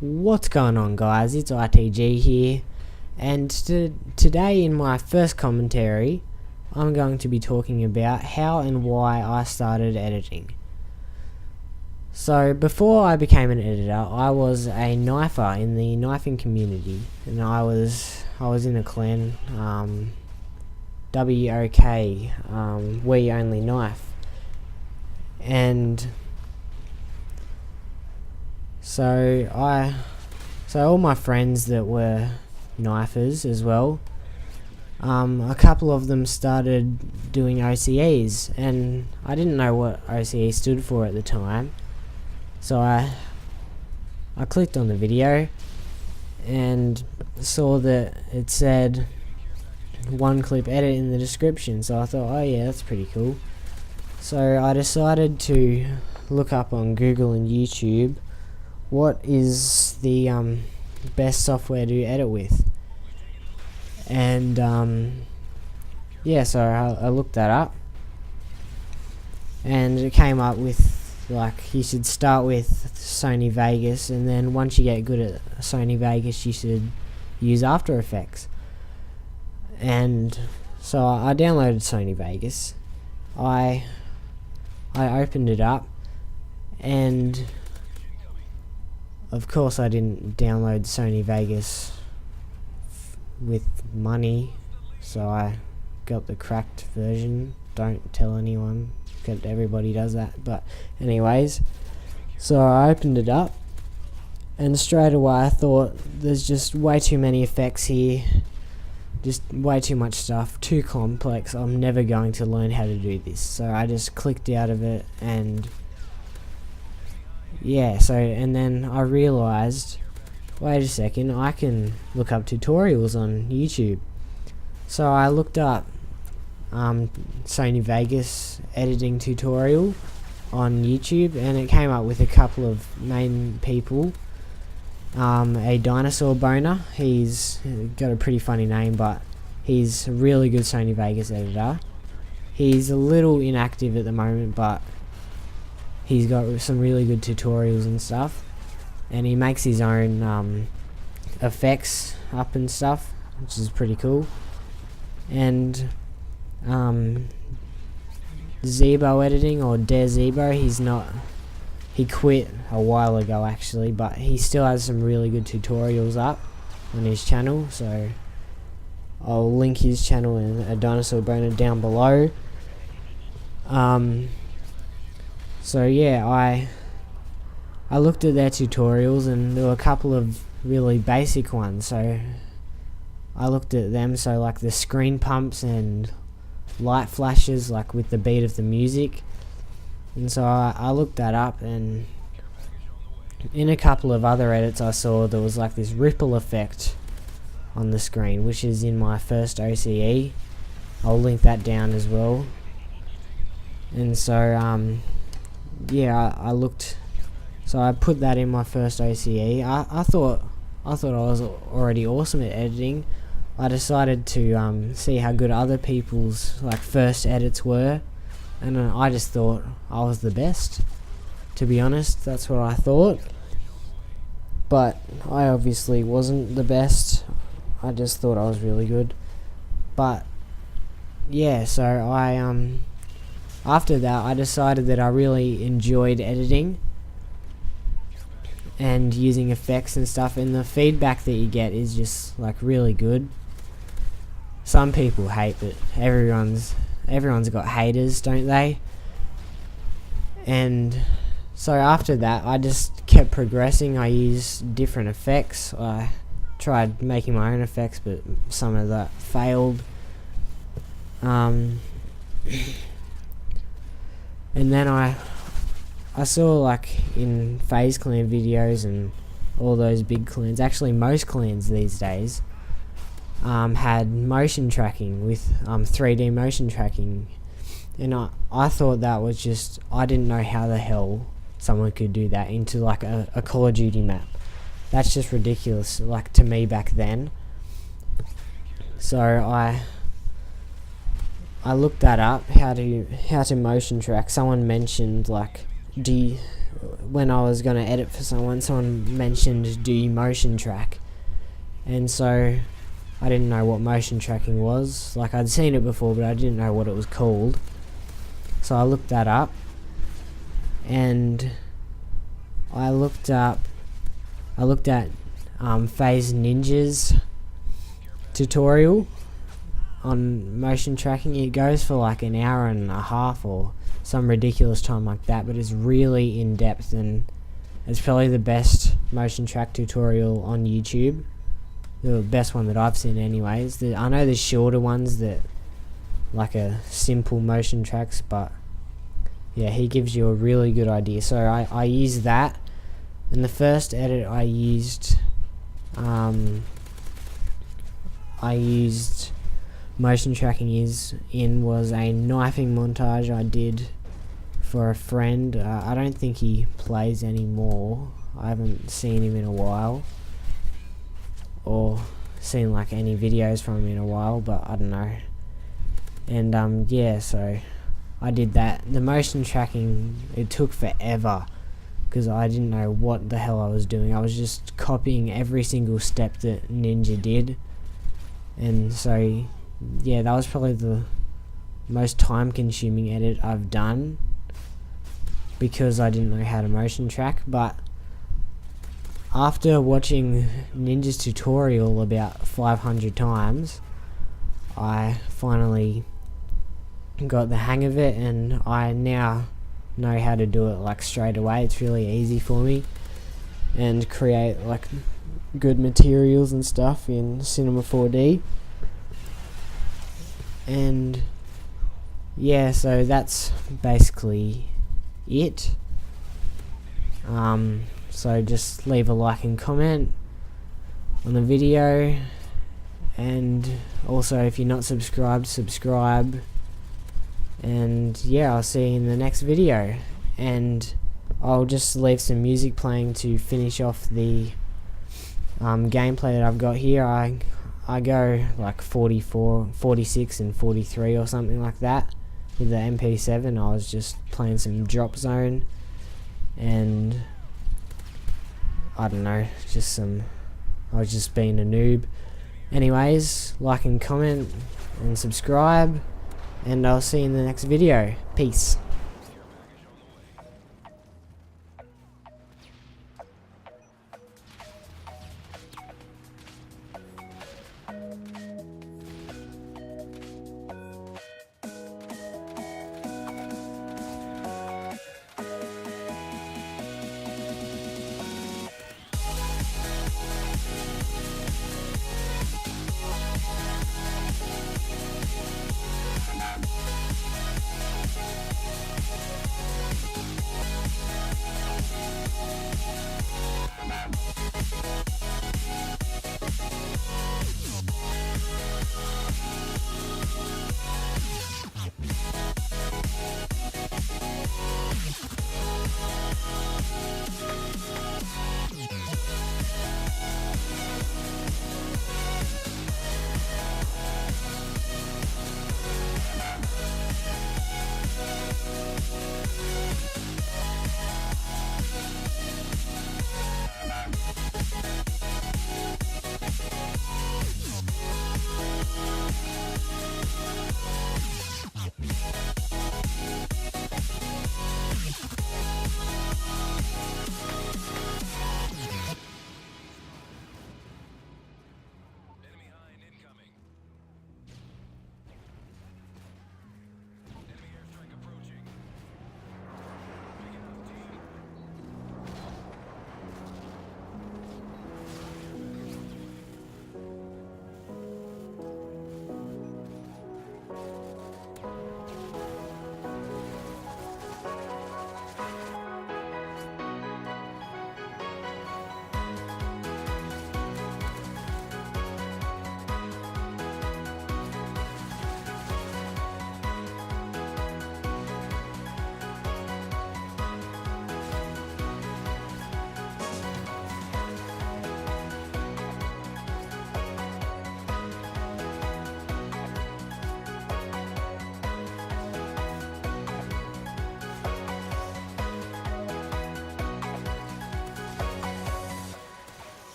What's going on, guys? It's ITG here, and today in my first commentary I'm going to be talking about how and why I started editing. So before I became an editor, I was a knifer in the knifing community, and I was in a clan, WOK, We Only Knife, and so all my friends that were knifers as well, a couple of them started doing OCEs, and I didn't know what OCE stood for at the time, so I clicked on the video and saw that it said one clip edit in the description, so I thought, oh yeah, that's pretty cool. So I decided to look up on Google and YouTube what is the best software to edit with, and yeah, so I looked that up, and it came up with, like, you should start with Sony Vegas, and then once you get good at Sony Vegas you should use After Effects. And so I downloaded Sony Vegas, I opened it up, and of course I didn't download Sony Vegas with money, so I got the cracked version. Don't tell anyone, because everybody does that. But anyways, so I opened it up, and straight away I thought, there's just way too many effects here, just way too much stuff, too complex, I'm never going to learn how to do this. So I just clicked out of it, and yeah, so, and then I realized, wait a second, I can look up tutorials on YouTube. So I looked up Sony Vegas editing tutorial on YouTube, and it came up with a couple of main people. A dinosaur boner, he's got a pretty funny name, but he's a really good Sony Vegas editor. He's a little inactive at the moment, but he's got some really good tutorials and stuff, and he makes his own effects up and stuff, which is pretty cool. And Zebo editing, or Dare Zebo, he quit a while ago actually, but he still has some really good tutorials up on his channel, so I'll link his channel and a dinosaur boner down below. So yeah, I looked at their tutorials, and there were a couple of really basic ones, so I looked at them. So like the screen pumps and light flashes, like with the beat of the music, and so I looked that up, and in a couple of other edits I saw there was like this ripple effect on the screen, which is in my first OCE. I'll link that down as well. And so yeah, I looked, so I put that in my first OCE. I thought I was already awesome at editing. I decided to see how good other people's like first edits were, and I just thought I was the best, to be honest. That's what I thought, but I obviously wasn't the best. I just thought I was really good. But yeah, so after that I decided that I really enjoyed editing and using effects and stuff, and the feedback that you get is just like really good. Some people hate, but everyone's got haters, don't they? And so after that I just kept progressing. I used different effects. I tried making my own effects, but some of that failed. And then I saw, like, in FaZe Clan videos and all those big clans, actually most clans these days, had motion tracking with 3D motion tracking, and I thought that was just, I didn't know how the hell someone could do that into like a Call of Duty map. That's just ridiculous, like, to me back then. So I looked that up, how to motion track. Someone mentioned, like, when I was going to edit for someone mentioned do you motion track, and so I didn't know what motion tracking was. Like, I'd seen it before, but I didn't know what it was called. So I looked that up, and I looked at Phase Ninja's tutorial on motion tracking. It goes for like an hour and a half or some ridiculous time like that, but it's really in depth, and it's probably the best motion track tutorial on YouTube. The best one that I've seen anyways. I know there's shorter ones that like a simple motion tracks, but yeah, he gives you a really good idea. So I used that. In the first edit I used motion tracking was a knifing montage I did for a friend. I don't think he plays anymore. I haven't seen him in a while, or seen like any videos from him in a while, but I don't know. And yeah, so I did that. The motion tracking, it took forever because I didn't know what the hell I was doing. I was just copying every single step that Ninja did, and so yeah, that was probably the most time consuming edit I've done because I didn't know how to motion track. But after watching Ninja's tutorial about 500 times, I finally got the hang of it, and I now know how to do it like straight away. It's really easy for me, and create like good materials and stuff in Cinema 4D. And yeah, so that's basically it. So just leave a like and comment on the video, and also if you're not subscribed, subscribe. And yeah, I'll see you in the next video, and I'll just leave some music playing to finish off the gameplay that I've got here. I go like 44, 46 and 43 or something like that with the MP7. I was just playing some Drop Zone, and I don't know, I was just being a noob. Anyways, like and comment and subscribe, and I'll see you in the next video. Peace.